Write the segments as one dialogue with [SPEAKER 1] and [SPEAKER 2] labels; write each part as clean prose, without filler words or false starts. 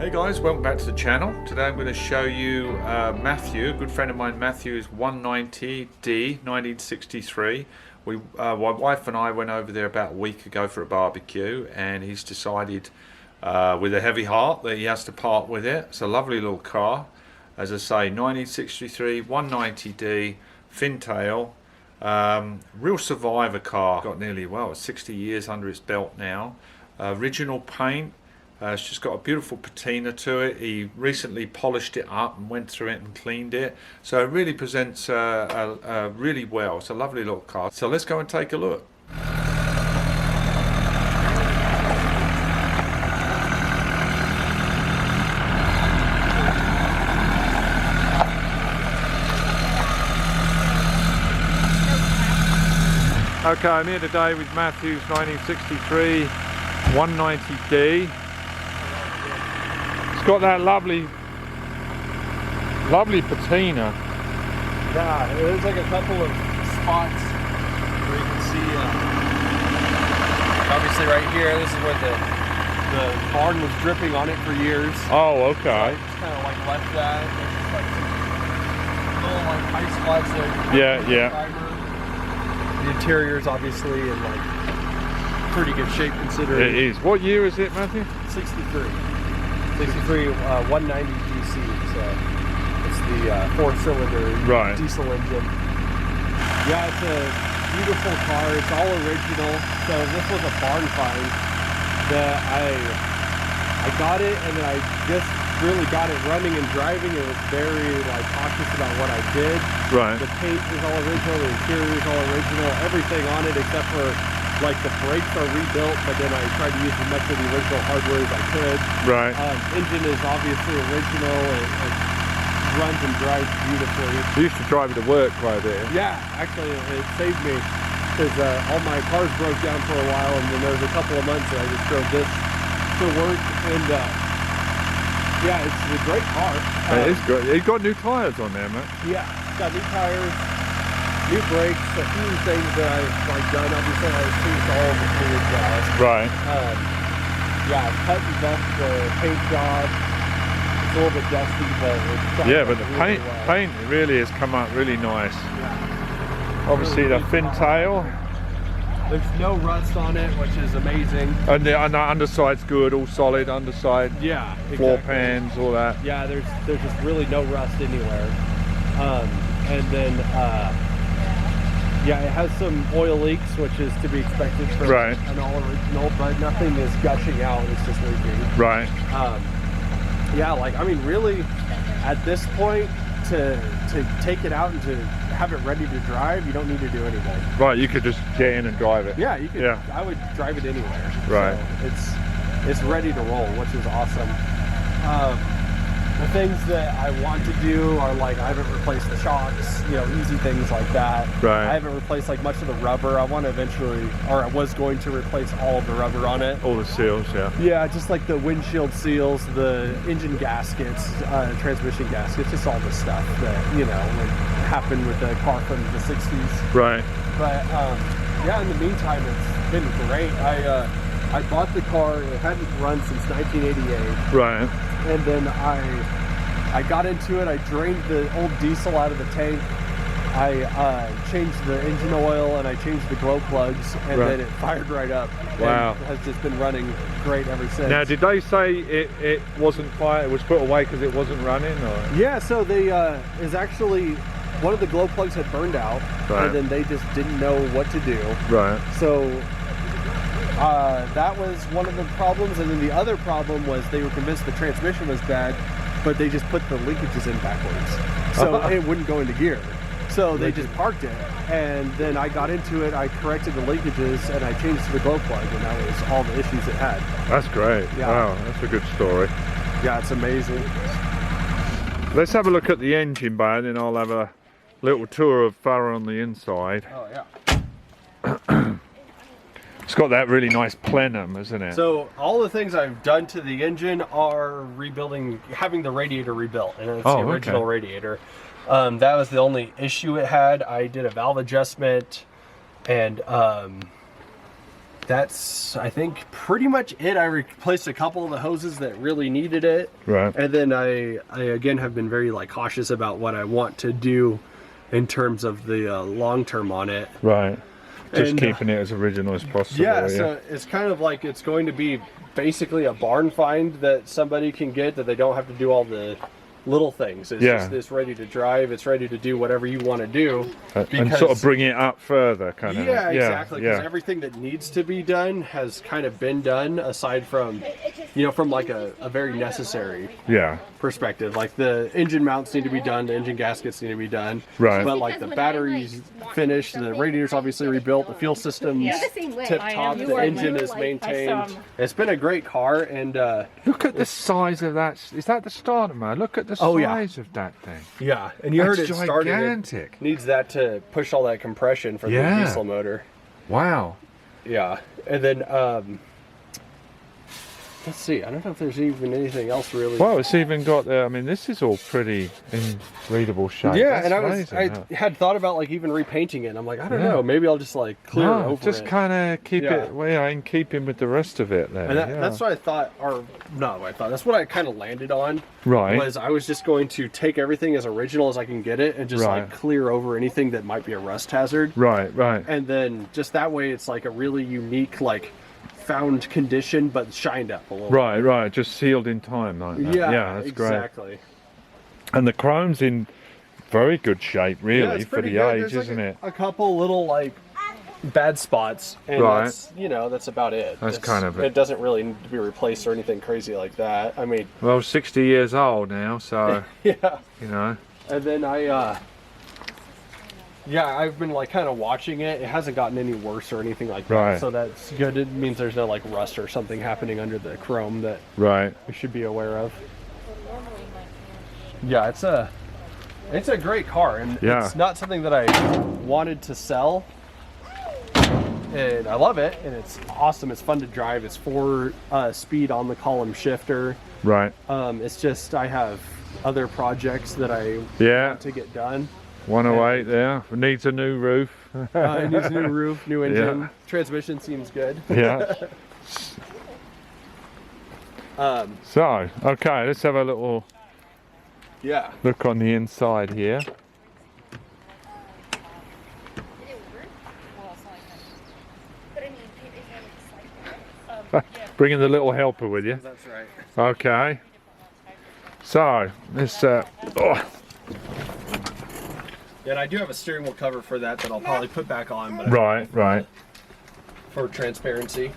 [SPEAKER 1] Hey guys, welcome back to the channel. Today I'm going to show you Matthew, a good friend of mine. Matthew's 190D 1963. My wife and I went over there about a week ago for a barbecue, and he's decided with a heavy heart that he has to part with it. It's a lovely little car. As I say, 1963, 190D, Fintail, real survivor car. Got nearly, 60 years under its belt now. Original paint. It's just got a beautiful patina to it. He recently polished it up and went through it and cleaned it. So it really presents really well. It's a lovely little car. So let's go and take a look. Okay, I'm here today with Matthew's 1963 190D. It's got that lovely patina.
[SPEAKER 2] Yeah, there's like a couple of spots where you can see, obviously right here, this is where the barn was dripping on it for years.
[SPEAKER 1] Oh, okay.
[SPEAKER 2] So I just kind of like left that. There's just like some little like ice spots there.
[SPEAKER 1] Yeah.
[SPEAKER 2] The interior's obviously in like pretty good shape considering.
[SPEAKER 1] It is. What year is it, Matthew?
[SPEAKER 2] 63, 190 DC, so it's the 4-cylinder diesel engine. Yeah, it's a beautiful car. It's all original. So this was a barn find that I got it, and then I just really got it running and driving. It was very like cautious about what I did.
[SPEAKER 1] Right.
[SPEAKER 2] The paint is all original. The interior is all original. Everything on it except for like the brakes are rebuilt, but then I tried to use as much of the original hardware as I could.
[SPEAKER 1] Right.
[SPEAKER 2] Engine is obviously original. It runs and drives beautifully.
[SPEAKER 1] You used to drive it to work quite a bit.
[SPEAKER 2] Yeah, actually it saved me because all my cars broke down for a while, and then there was a couple of months that I just drove this to work, and yeah, it's a great car.
[SPEAKER 1] It is great. You've got new tyres on there, man.
[SPEAKER 2] Yeah, it's got new tires, new brakes, a few things that I've done. Obviously, I've changed all of the fluid valves.
[SPEAKER 1] Right.
[SPEAKER 2] Yeah, I've cut and buffed the paint job. It's a little bit dusty, but it's
[SPEAKER 1] But the
[SPEAKER 2] really
[SPEAKER 1] paint really has come out really nice.
[SPEAKER 2] Yeah.
[SPEAKER 1] Obviously,
[SPEAKER 2] Really
[SPEAKER 1] the Fintail.
[SPEAKER 2] There's no rust on it, which is amazing.
[SPEAKER 1] And the underside's good, all solid underside.
[SPEAKER 2] Yeah, exactly.
[SPEAKER 1] Floor pans, all that.
[SPEAKER 2] Yeah, there's just really no rust anywhere. And then yeah, it has some oil leaks, which is to be expected from an all original, but nothing is gushing out. It's just leaking.
[SPEAKER 1] Right.
[SPEAKER 2] Yeah, like I mean, really, at this point, to take it out and to have it ready to drive, you don't need to do anything.
[SPEAKER 1] Right, you could just get in and drive it.
[SPEAKER 2] Yeah, you could. Yeah. I would drive it anywhere.
[SPEAKER 1] Right.
[SPEAKER 2] So it's ready to roll, which is awesome. The things that I want to do are like I haven't replaced the shocks, easy things like that.
[SPEAKER 1] Right.
[SPEAKER 2] I haven't replaced like much of the rubber. I want to eventually, or I was going to replace all of the rubber on it.
[SPEAKER 1] All the seals, yeah.
[SPEAKER 2] Yeah, just like the windshield seals, the engine gaskets, transmission gaskets, just all the stuff that like happened with the car from the 60s.
[SPEAKER 1] Right.
[SPEAKER 2] But yeah, in the meantime, it's been great. I bought the car. It hadn't run since 1988.
[SPEAKER 1] Right.
[SPEAKER 2] And then I got into it. I drained the old diesel out of the tank. I changed the engine oil, and I changed the glow plugs, and then it fired right up.
[SPEAKER 1] Wow.
[SPEAKER 2] And has just been running great ever since.
[SPEAKER 1] Now, did they say it wasn't fired, it was put away because it wasn't running? Or?
[SPEAKER 2] Yeah, so they is actually one of the glow plugs had burned out, and then they just didn't know what to do.
[SPEAKER 1] Right.
[SPEAKER 2] So that was one of the problems, and then the other problem was they were convinced the transmission was bad, but they just put the linkages in backwards, so it wouldn't go into gear. So they just parked it, and then I got into it, I corrected the linkages, and I changed to the glow plug, and that was all the issues it had.
[SPEAKER 1] That's great.
[SPEAKER 2] Yeah.
[SPEAKER 1] Wow, that's a good story.
[SPEAKER 2] Yeah, it's amazing.
[SPEAKER 1] Let's have a look at the engine bay, and then I'll have a little tour of Farah on the inside.
[SPEAKER 2] Oh, yeah.
[SPEAKER 1] It's got that really nice plenum, isn't it?
[SPEAKER 2] So all the things I've done to the engine are having the radiator rebuilt, and it's the original radiator. That was the only issue it had. I did a valve adjustment, and that's, I think, pretty much it. I replaced a couple of the hoses that really needed it.
[SPEAKER 1] Right.
[SPEAKER 2] And then I again have been very like cautious about what I want to do in terms of the long term on it.
[SPEAKER 1] Right. Just
[SPEAKER 2] And,
[SPEAKER 1] keeping it as original as possible.
[SPEAKER 2] Yeah, so it's kind of like it's going to be basically a barn find that somebody can get, that they don't have to do all the little things. It's just it's ready to drive, it's ready to do whatever you want to do.
[SPEAKER 1] And sort of bring it up further, kind of.
[SPEAKER 2] Yeah, exactly. Because everything that needs to be done has kind of been done, aside from, you know, from like a very necessary perspective. Like the engine mounts need to be done, the engine gaskets need to be done.
[SPEAKER 1] Right.
[SPEAKER 2] But like the batteries finished, the radiator's obviously rebuilt, the fuel system's tip top, the engine is maintained. It's been a great car, and
[SPEAKER 1] look at the size of that. Is that the starter mode? Look at the size of that thing.
[SPEAKER 2] Yeah, and you heard it started.
[SPEAKER 1] Gigantic.
[SPEAKER 2] It needs that to push all that compression for the diesel motor.
[SPEAKER 1] Wow.
[SPEAKER 2] Yeah, and then let's see. I don't know if there's even anything else really.
[SPEAKER 1] Well, it's even got the. I mean, this is all pretty in readable shape.
[SPEAKER 2] Yeah,
[SPEAKER 1] That's
[SPEAKER 2] and I had thought about like even repainting it. And I'm like, I don't know. Maybe I'll just like clear over it.
[SPEAKER 1] Just kind of keep it in keeping with the rest of it there.
[SPEAKER 2] And that's what I thought, or not what I thought. That's what I kind of landed on.
[SPEAKER 1] Right.
[SPEAKER 2] Was I was just going to take everything as original as I can get it and just like clear over anything that might be a rust hazard.
[SPEAKER 1] Right. Right.
[SPEAKER 2] And then just that way, it's like a really unique like found condition, but shined up a little.
[SPEAKER 1] Right, right, just sealed in time like that. Yeah, that's
[SPEAKER 2] exactly.
[SPEAKER 1] Great. And the chrome's in very good shape, really, for the age,
[SPEAKER 2] There's
[SPEAKER 1] isn't
[SPEAKER 2] like
[SPEAKER 1] it?
[SPEAKER 2] A couple little like bad spots, and that's, you know, that's about it.
[SPEAKER 1] That's kind of
[SPEAKER 2] it. Doesn't really need to be replaced or anything crazy like that. I mean,
[SPEAKER 1] well, 60 years old now, so
[SPEAKER 2] yeah,
[SPEAKER 1] you know.
[SPEAKER 2] And then I've been like kind of watching it. It hasn't gotten any worse or anything like that. So that's good. It means there's no like rust or something happening under the chrome that we should be aware of. Yeah, it's a great car, and it's not something that I wanted to sell. And I love it, and it's awesome. It's fun to drive. It's 4-speed on the column shifter.
[SPEAKER 1] Right.
[SPEAKER 2] It's just I have other projects that I want to get done.
[SPEAKER 1] 108 there. Needs a new roof.
[SPEAKER 2] It needs a new roof, new engine. Transmission seems good.
[SPEAKER 1] Yeah. So, okay, let's have a little look on the inside here. Bringing the little helper with you.
[SPEAKER 2] That's right.
[SPEAKER 1] Okay. So, let's
[SPEAKER 2] Yeah, and I do have a steering wheel cover for that I'll probably put back on. But
[SPEAKER 1] right.
[SPEAKER 2] For transparency.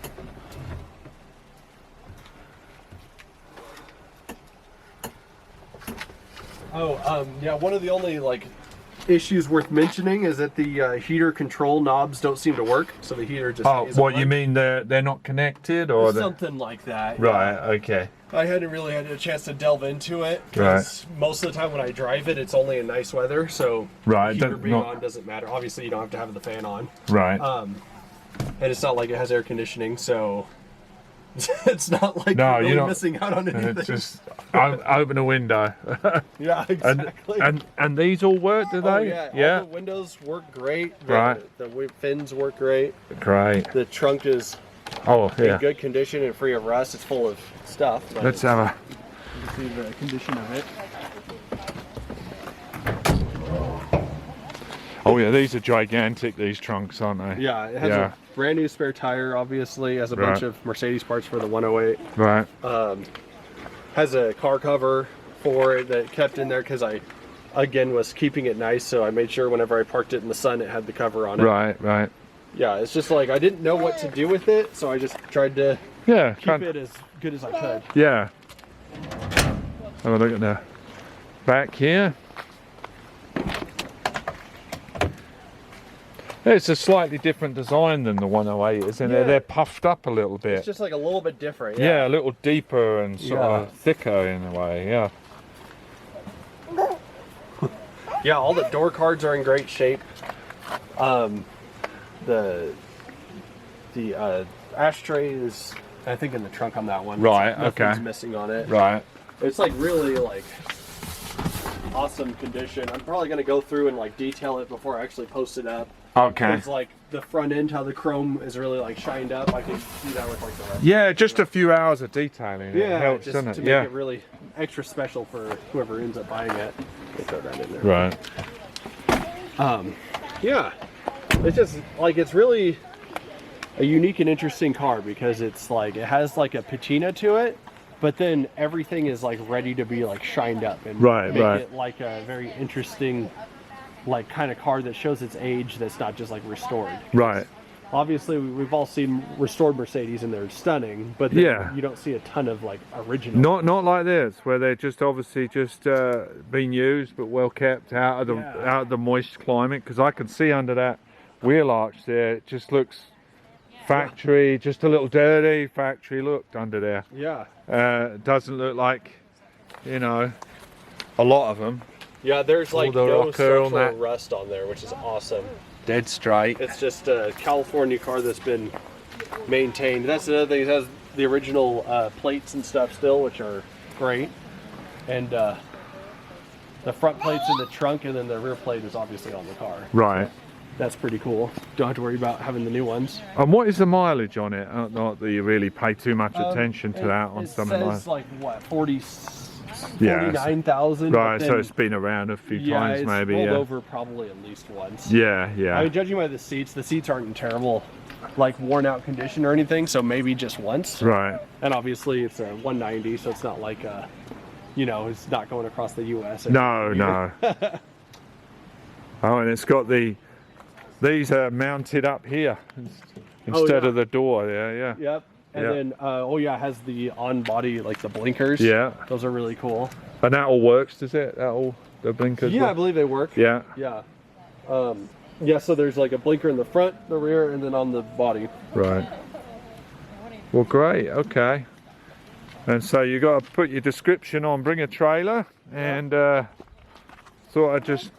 [SPEAKER 2] Oh, yeah, one of the only like issues worth mentioning is that the heater control knobs don't seem to work, so the heater just
[SPEAKER 1] what you mean they're not connected, or
[SPEAKER 2] something like that?
[SPEAKER 1] Right. Okay.
[SPEAKER 2] I hadn't really had a chance to delve into it because most of the time when I drive it, it's only in nice weather, so heater being on doesn't matter. Obviously, you don't have to have the fan on.
[SPEAKER 1] Right.
[SPEAKER 2] And it's not like it has air conditioning, so it's not like
[SPEAKER 1] you're
[SPEAKER 2] really missing out on anything.
[SPEAKER 1] It's just open a window.
[SPEAKER 2] Yeah, exactly.
[SPEAKER 1] And these all work, do they?
[SPEAKER 2] Oh, yeah. All the windows work great. The fins work great.
[SPEAKER 1] Great.
[SPEAKER 2] The trunk is in good condition and free of rust. It's full of stuff.
[SPEAKER 1] Let's have a...
[SPEAKER 2] You can see the condition of it.
[SPEAKER 1] Oh yeah, these are gigantic, these trunks, aren't they?
[SPEAKER 2] Yeah, it has a brand new spare tire, obviously. Has a bunch of Mercedes parts for the 108.
[SPEAKER 1] Right.
[SPEAKER 2] Has a car cover for it that kept in there because I, again, was keeping it nice. So I made sure whenever I parked it in the sun, it had the cover on it.
[SPEAKER 1] Right.
[SPEAKER 2] Yeah, it's just like I didn't know what to do with it, so I just tried to keep it as good as I could.
[SPEAKER 1] Yeah. Have a look at the back here. It's a slightly different design than the 108, isn't it? They're puffed up a little bit.
[SPEAKER 2] It's just like a little bit different.
[SPEAKER 1] Yeah, a little deeper and sort of thicker in a way,
[SPEAKER 2] Yeah, all the door cards are in great shape. The ashtray is, I think, in the trunk on that one.
[SPEAKER 1] Right,
[SPEAKER 2] Nothing's missing on it.
[SPEAKER 1] Right.
[SPEAKER 2] It's like really like awesome condition. I'm probably going to go through and like detail it before I actually post it up.
[SPEAKER 1] Okay.
[SPEAKER 2] It's like the front end, how the chrome is really like shined up. I can do that with like the rest.
[SPEAKER 1] Yeah, just a few hours of detailing.
[SPEAKER 2] Yeah,
[SPEAKER 1] It helps,
[SPEAKER 2] just
[SPEAKER 1] doesn't it?
[SPEAKER 2] to make
[SPEAKER 1] Yeah.
[SPEAKER 2] it really extra special for whoever ends up buying it. We'll throw that in there.
[SPEAKER 1] Right.
[SPEAKER 2] Yeah, it's just like, it's really a unique and interesting car because it's like, it has like a patina to it, but then everything is like ready to be like shined up and
[SPEAKER 1] Right,
[SPEAKER 2] make
[SPEAKER 1] right.
[SPEAKER 2] it like a very interesting like kind of car that shows its age, that's not just like restored.
[SPEAKER 1] Right.
[SPEAKER 2] Obviously we've all seen restored Mercedes and they're stunning, but then
[SPEAKER 1] Yeah.
[SPEAKER 2] you don't see a ton of like original.
[SPEAKER 1] Not like this, where they're just obviously just being used but well kept out of the moist climate. Because I can see under that wheel arch there, it just looks factory, just a little dirty factory looked under there.
[SPEAKER 2] Yeah.
[SPEAKER 1] Doesn't look like, you know, a lot of them.
[SPEAKER 2] Yeah, there's like
[SPEAKER 1] the
[SPEAKER 2] no
[SPEAKER 1] rocker on
[SPEAKER 2] structural
[SPEAKER 1] that.
[SPEAKER 2] rust on there, which is awesome.
[SPEAKER 1] Dead straight.
[SPEAKER 2] It's just a California car that's been maintained. That's another thing. It has the original plates and stuff still, which are great. And the front plate's in the trunk, and then the rear plate is obviously on the car.
[SPEAKER 1] Right.
[SPEAKER 2] That's pretty cool. Don't have to worry about having the new ones.
[SPEAKER 1] And what is the mileage on it? Not that you really pay too much attention to that on something
[SPEAKER 2] It
[SPEAKER 1] like
[SPEAKER 2] says like what, 40,
[SPEAKER 1] Yeah.
[SPEAKER 2] 49,000.
[SPEAKER 1] Right, so it's been around a few times
[SPEAKER 2] it's
[SPEAKER 1] maybe.
[SPEAKER 2] rolled
[SPEAKER 1] Yeah.
[SPEAKER 2] over probably at least once.
[SPEAKER 1] Yeah, yeah.
[SPEAKER 2] I mean, judging by the seats aren't in terrible, like worn out condition or anything, so maybe just once.
[SPEAKER 1] Right.
[SPEAKER 2] And obviously it's a 190, so it's not like, you know, it's not going across the U.S.
[SPEAKER 1] No, no. Oh, and it's got these are mounted up here instead
[SPEAKER 2] yeah.
[SPEAKER 1] of the door there, yeah.
[SPEAKER 2] Yep. And
[SPEAKER 1] Yeah.
[SPEAKER 2] then, oh yeah, it has the on-body, like the blinkers.
[SPEAKER 1] Yeah.
[SPEAKER 2] Those are really cool.
[SPEAKER 1] And that all works, does it? That all, the blinkers
[SPEAKER 2] Yeah, I
[SPEAKER 1] work?
[SPEAKER 2] believe they work.
[SPEAKER 1] Yeah.
[SPEAKER 2] Yeah. Yeah, so there's like a blinker in the front, the rear, and then on the body.
[SPEAKER 1] Right. Well, great, okay. And so you got to put your description on, bring a trailer, and thought I'd just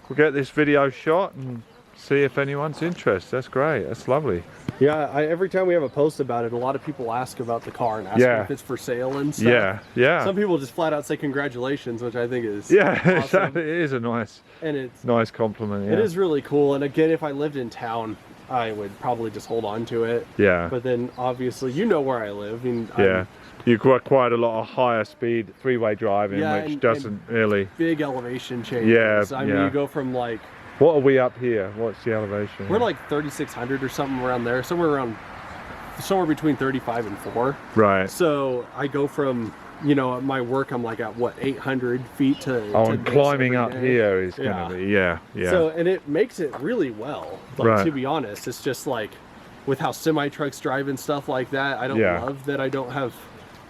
[SPEAKER 1] we'll get this video shot and see if anyone's interested. That's great, that's lovely.
[SPEAKER 2] Yeah, every time we have a post about it, a lot of people ask about the car and ask
[SPEAKER 1] Yeah.
[SPEAKER 2] if it's for sale and stuff.
[SPEAKER 1] Yeah, yeah.
[SPEAKER 2] Some people just flat out say congratulations, which I think is
[SPEAKER 1] Yeah,
[SPEAKER 2] awesome.
[SPEAKER 1] exactly. It is a nice compliment. Yeah.
[SPEAKER 2] It is really cool. And again, if I lived in town, I would probably just hold on to it.
[SPEAKER 1] Yeah.
[SPEAKER 2] But then obviously, you know where I live. I mean,
[SPEAKER 1] Yeah. You've got quite a lot of higher speed three-way driving,
[SPEAKER 2] Yeah,
[SPEAKER 1] which
[SPEAKER 2] and
[SPEAKER 1] doesn't really.
[SPEAKER 2] big elevation changes.
[SPEAKER 1] Yeah,
[SPEAKER 2] I mean,
[SPEAKER 1] yeah.
[SPEAKER 2] you go from like,
[SPEAKER 1] What are we up here? What's the elevation?
[SPEAKER 2] we're like 3,600 or something around there. Somewhere between 35 and 4.
[SPEAKER 1] Right.
[SPEAKER 2] So I go from, you know, at my work, I'm like at what, 800 feet to.
[SPEAKER 1] Oh,
[SPEAKER 2] to
[SPEAKER 1] and
[SPEAKER 2] this
[SPEAKER 1] climbing
[SPEAKER 2] every
[SPEAKER 1] up
[SPEAKER 2] day.
[SPEAKER 1] here is
[SPEAKER 2] Yeah.
[SPEAKER 1] going to be, yeah.
[SPEAKER 2] So, and it makes it really well. Like,
[SPEAKER 1] Right.
[SPEAKER 2] to be honest, it's just like with how semi trucks drive and stuff like that. I don't
[SPEAKER 1] Yeah.
[SPEAKER 2] love that I don't have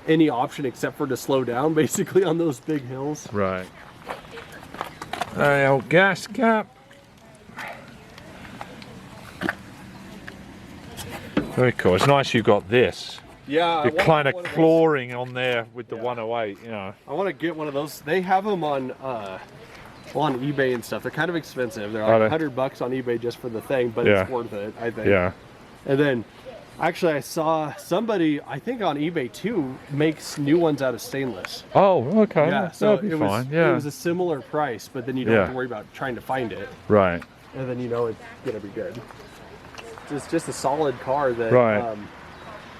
[SPEAKER 2] any option except for to slow down basically on those big hills.
[SPEAKER 1] Right. Old gas cap. Very cool. It's nice you got this.
[SPEAKER 2] Yeah,
[SPEAKER 1] You're kind of clawing on there with the 108, you know.
[SPEAKER 2] I want to get one of those. They have them on eBay and stuff. They're kind of expensive. They're
[SPEAKER 1] Are
[SPEAKER 2] like
[SPEAKER 1] they?
[SPEAKER 2] $100 on eBay just for the thing, but
[SPEAKER 1] Yeah.
[SPEAKER 2] it's worth it, I think.
[SPEAKER 1] Yeah.
[SPEAKER 2] And then, actually, I saw somebody, I think on eBay too, makes new ones out of stainless.
[SPEAKER 1] Oh, okay.
[SPEAKER 2] Yeah, so
[SPEAKER 1] That'd be
[SPEAKER 2] it was
[SPEAKER 1] fine. Yeah.
[SPEAKER 2] it was a similar price, but then you don't
[SPEAKER 1] Yeah.
[SPEAKER 2] have to worry about trying to find it,
[SPEAKER 1] Right.
[SPEAKER 2] and then you know it's gonna be good. It's just a solid car that
[SPEAKER 1] Right.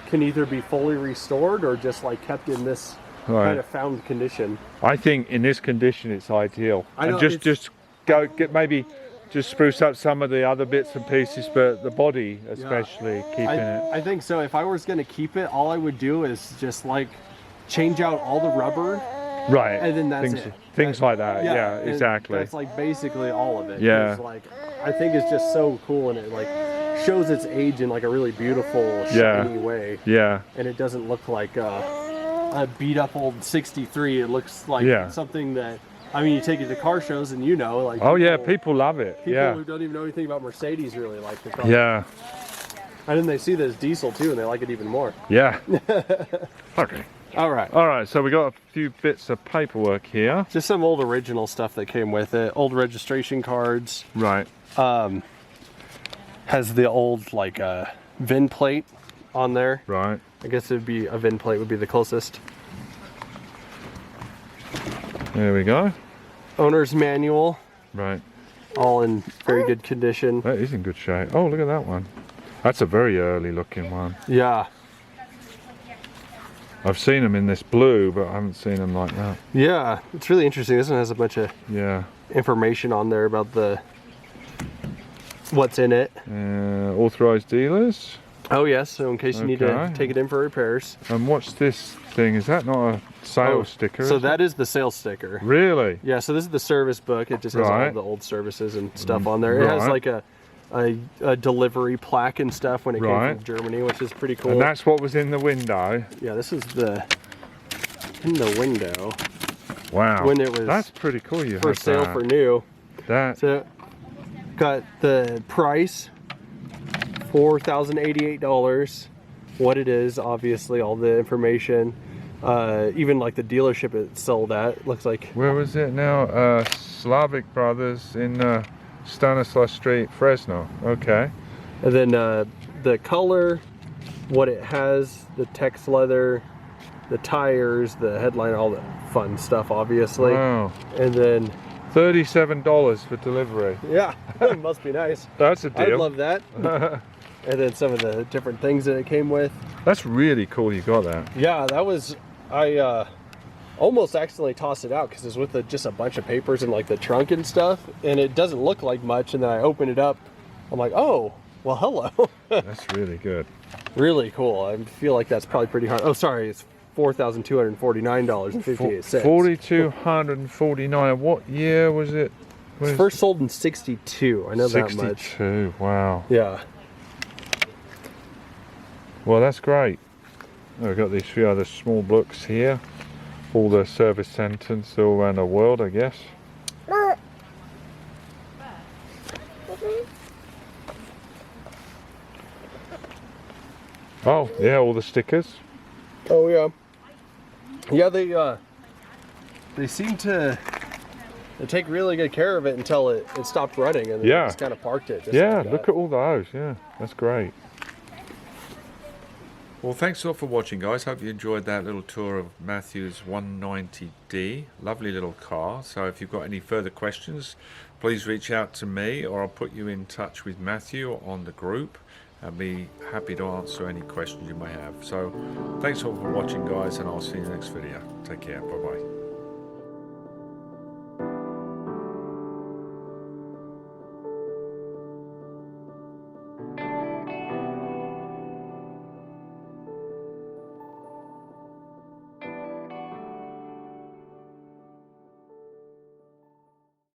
[SPEAKER 2] can either be fully restored or just like kept in this
[SPEAKER 1] Right.
[SPEAKER 2] kind of found condition.
[SPEAKER 1] I think in this condition it's ideal.
[SPEAKER 2] I know,
[SPEAKER 1] and just
[SPEAKER 2] it's-
[SPEAKER 1] go get maybe just spruce up some of the other bits and pieces, but the body especially keeping it.
[SPEAKER 2] I think so. If I was gonna keep it, all I would do is just like change out all the rubber.
[SPEAKER 1] Right.
[SPEAKER 2] And then that's
[SPEAKER 1] things,
[SPEAKER 2] it.
[SPEAKER 1] Things like that. Yeah,
[SPEAKER 2] and
[SPEAKER 1] exactly.
[SPEAKER 2] That's like basically all of it.
[SPEAKER 1] Yeah.
[SPEAKER 2] It's like, I think it's just so cool, and it like shows its age in like a really beautiful,
[SPEAKER 1] Yeah.
[SPEAKER 2] shiny way.
[SPEAKER 1] Yeah.
[SPEAKER 2] And it doesn't look like a beat up old 63. It looks like
[SPEAKER 1] Yeah.
[SPEAKER 2] something that, I mean, you take it to car shows and you know, like.
[SPEAKER 1] Oh yeah, people love it.
[SPEAKER 2] People
[SPEAKER 1] Yeah.
[SPEAKER 2] who don't even know anything about Mercedes really like the car.
[SPEAKER 1] Yeah.
[SPEAKER 2] And then they see this diesel too, and they like it even more.
[SPEAKER 1] Yeah. Okay.
[SPEAKER 2] All right.
[SPEAKER 1] All right. So we got a few bits of paperwork here.
[SPEAKER 2] Just some old original stuff that came with it. Old registration cards.
[SPEAKER 1] Right.
[SPEAKER 2] Has the old like VIN plate on there.
[SPEAKER 1] Right.
[SPEAKER 2] I guess it'd be a VIN plate would be the closest.
[SPEAKER 1] There we go.
[SPEAKER 2] Owner's manual.
[SPEAKER 1] Right.
[SPEAKER 2] all in very good condition.
[SPEAKER 1] That is in good shape. Oh, look at that one. That's a very early looking one.
[SPEAKER 2] Yeah.
[SPEAKER 1] I've seen them in this blue, but I haven't seen them like that.
[SPEAKER 2] Yeah, it's really interesting. This one has a bunch of information on there about what's in it.
[SPEAKER 1] Authorized dealers.
[SPEAKER 2] Oh yes, so in case you need to take it in for repairs.
[SPEAKER 1] And what's this thing? Is that not a sales sticker?
[SPEAKER 2] So that is the sales sticker.
[SPEAKER 1] Really?
[SPEAKER 2] Yeah, so this is the service book. It just has all the old services and stuff on there. It has like a delivery plaque and stuff when it came from Germany, which is pretty cool.
[SPEAKER 1] And that's what was in the window.
[SPEAKER 2] Yeah, this is in the window.
[SPEAKER 1] Wow.
[SPEAKER 2] When it was
[SPEAKER 1] that's pretty cool. You
[SPEAKER 2] for sale for new. So got the price, $4,088. What it is, obviously, all the information. Even like the dealership it sold at. Looks like.
[SPEAKER 1] Where was it now? Slavic Brothers in Stanislaus Street, Fresno. Okay.
[SPEAKER 2] And then the color, what it has, the text leather, the tires, the headliner, all the fun stuff, obviously.
[SPEAKER 1] Wow.
[SPEAKER 2] And then
[SPEAKER 1] $37 for delivery.
[SPEAKER 2] Yeah, it must be nice.
[SPEAKER 1] That's a deal.
[SPEAKER 2] I love that. And then some of the different things that it came with.
[SPEAKER 1] That's really cool you got that.
[SPEAKER 2] Yeah, that was, I almost accidentally tossed it out because it's with just a bunch of papers in like the trunk and stuff, and it doesn't look like much, and then I open it up, I'm like, oh, well, hello.
[SPEAKER 1] That's really good.
[SPEAKER 2] Really cool. I feel like that's probably pretty hard. Oh, sorry, it's $4,249.58.
[SPEAKER 1] $4,249. What year was it?
[SPEAKER 2] It was first sold in 62. I know
[SPEAKER 1] 62.
[SPEAKER 2] that much.
[SPEAKER 1] 62, wow.
[SPEAKER 2] Yeah.
[SPEAKER 1] Well, that's great. We've got these few other small books here. All the service centers all around the world, I guess. Oh, yeah, all the stickers.
[SPEAKER 2] Oh, yeah. Yeah, they seem to take really good care of it until it stopped running, and then they just kind of parked it.
[SPEAKER 1] Yeah, like look at all those. Yeah, that's great.
[SPEAKER 3] Well, thanks a lot for watching, guys. Hope you enjoyed that little tour of Matthew's 190D. Lovely little car. So if you've got any further questions, please reach out to me, or I'll put you in touch with Matthew on the group. I'll be happy to answer any questions you may have. So thanks all for watching, guys, and I'll see you in the next video. Take care. Bye-bye.